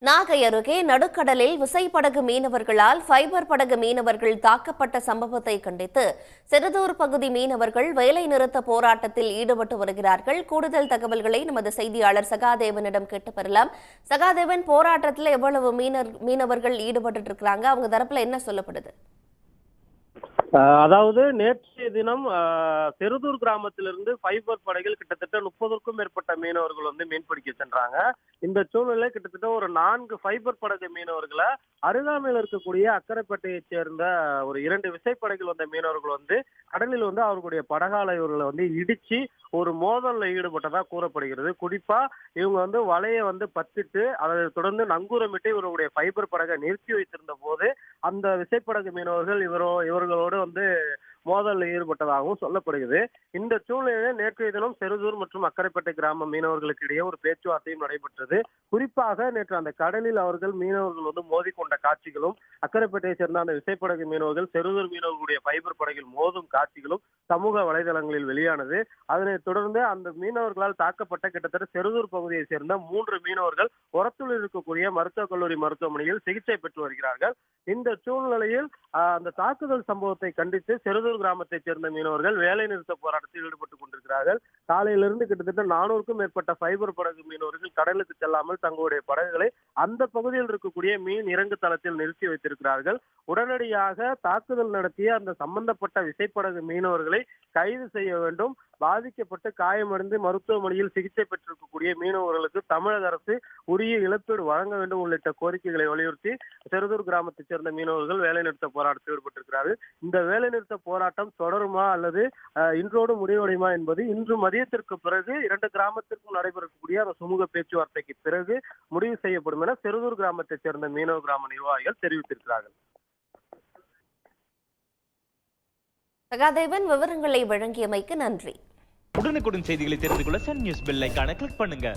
நாகை அருகே நடுக்கடலில் விசைப்படகு மீனவர்களால் ஃபைபர் படகு மீனவர்கள் தாக்கப்பட்ட சம்பவத்தை கண்டித்து சிறுதூர் பகுதி மீனவர்கள் வேலைநிறுத்த போராட்டத்தில் ஈடுபட்டு வருகிறார்கள். கூடுதல் தகவல்களை நமது செய்தியாளர் சகாதேவனிடம் கேட்டு பெறலாம். சகாதேவன், போராட்டத்தில் எவ்வளவு மீனவர்கள் ஈடுபட்டு இருக்கிறாங்க? அவங்க தரப்புல என்ன சொல்லப்படுது? அதாவது நேற்றைய தினம் செருதூர் கிராமத்திலிருந்து ஃபைபர் படகில் கிட்டத்தட்ட 30க்கும் மேற்பட்ட மீனவர்கள் மீன்பிடிக்க சென்றாங்க. இந்த சூழ்நிலை கிட்டத்தட்ட ஒரு 4 ஃபைபர் படகு மீனவர்களை அருகாமையில் இருக்கக்கூடிய அக்கரைப்பேட்டையை சேர்ந்த ஒரு 2 விசைப்படகில் வந்த மீனவர்கள் கடலில் அவர்களுடைய படகாலைகளை இடிச்சு ஒரு மோதல்ல ஈடுபட்டதா கூறப்படுகிறது. குறிப்பா இவங்க வலையை பத்திட்டு அதை தொடர்ந்து நங்கூரமிட்டு இவருடைய ஃபைபர் படகை நிறுத்தி வைத்திருந்த போது அந்த விசைப்படகு மீனவர்கள் இவர்களோடு மோதலில் ஈடுபட்டதாகவும் சொல்லப்படுகிறது. இந்த சூழ்நிலையில் நேற்றைய தினம் செருதூர் மற்றும் அக்கரைப்பேட்டை கிராம மீனவர்களுக்கு இடையே ஒரு பேச்சுவார்த்தையும் நடைபெற்றது. குறிப்பாக நேற்று அந்த கடலில் மீனவர்கள் மோதிக்கொண்ட காட்சிகளும், அக்கரைப்பேட்டையை சேர்ந்த அந்த விசைப்படகு மீனவர்கள் செருதூர் மீனவர்களுடைய ஃபைபர் படகில் மோதும் காட்சிகளும் சமூக வலைதளங்களில் வெளியானது. அதனைத் தொடர்ந்து அந்த மீனவர்களால் தாக்கப்பட்ட கிட்டத்தட்ட செருதூர் பகுதியை சேர்ந்த 3 மீனவர்கள் ஒரத்தூரில் இருக்கக்கூடிய மருத்துவக் கல்லூரி மருத்துவமனையில் சிகிச்சை பெற்று வருகிறார்கள். இந்த சூழ்நிலையில் அந்த தாக்குதல் சம்பவத்தை கண்டித்து செருதூர் கிராமத்தைச் சேர்ந்த மீனவர்கள் வேலை நிறுத்த போராட்டத்தில் ஈடுபட்டுக் கொண்டிருக்கிறார்கள். காலையிலிருந்து கிட்டத்தட்ட 400க்கும் மேற்பட்ட ஃபைபர் படகு மீனவர்கள் கடலுக்கு செல்லாமல் தங்களுடைய படகுகளை அந்த பகுதியில் இருக்கக்கூடிய மீன் இறங்கு தளத்தில் நிறுத்தி வைத்திருக்கிறார்கள். உடனடியாக தாக்குதல் நடத்திய அந்த சம்பந்தப்பட்ட விசைப்படகு மீனவர்களை கைது செய்ய வேண்டும், பாதிக்கப்பட்டு காயமடைந்து மருத்துவமனையில் சிகிச்சை பெற்றிருக்கக்கூடிய மீனவர்களுக்கு தமிழக அரசு உரிய இழப்பீடு வழங்க வேண்டும் உள்ளிட்ட கோரிக்கைகளை வலியுறுத்தி செருதூர் கிராமத்தைச் சேர்ந்த மீனவர்கள் வேலைநிறுத்த போராட்டத்தில் ஈடுபட்டிருக்கிறார்கள். இந்த வேலைநிறுத்த போராட்டம் தொடருமா அல்லது இன்றோடு முடிவடையுமா என்பது இன்று மதியத்திற்கு பிறகு 2 கிராமத்திற்கும் நடைபெறக்கூடிய அந்த சுமூக பேச்சுவார்த்தைக்கு பிறகு முடிவு செய்யப்படும் என செருதூர் கிராமத்தைச் சேர்ந்த மீனவ கிராம நிர்வாகிகள் தெரிவித்திருக்கிறார்கள். சகாதேவன், விவரங்களை வழங்கியமைக்கு நன்றி. உடனுக்குடன் செய்திகளை தெரிந்து கொள்ள சன் நியூஸ் பெல் ஐகானை கிளிக் பண்ணுங்க.